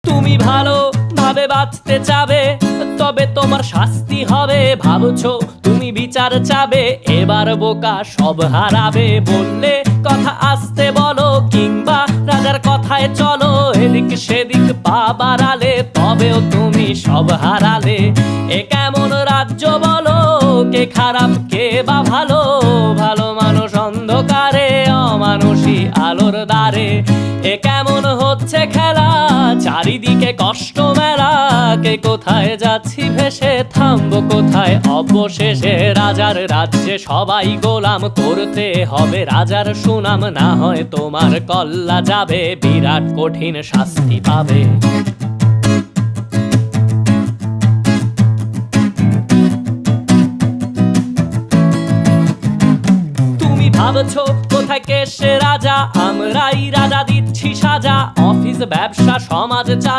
তুমি ভালো ভাবে বাঁচতে চাবে, তবে তোমার শাস্তি হবে। ভাবছো তুমি বিচার চাবে, এবার বোকা সব হারাবে। বললে কথা আসতে বলো, কিংবা রাজার কথায় চলো। এদিক সেদিক পা বাড়ালে, তবেও তুমি সব হারালে। এ কেমন রাজ্য বলো, কে খারাপ কে বা ভালো? ভালো মানুষ অন্ধকারে, অমানুষী আলোর দ্বারে। এ কেমন হচ্ছে খেলা, চারিদিকে কষ্ট মেলা। কে কোথায় যাচ্ছি ভেসে, থামবো কোথায় অবশেষে? রাজার রাজ্যে সবাই গোলাম, করতে হবে রাজার সুনাম। না হয় তোমার কল্লা যাবে, বিরাট কঠিন শাস্তি পাবে। ভাবছো কোথায় কে সে রাজা, আমরাই রাজা দিচ্ছি সাজা। অফিস ব্যবসা সমাজ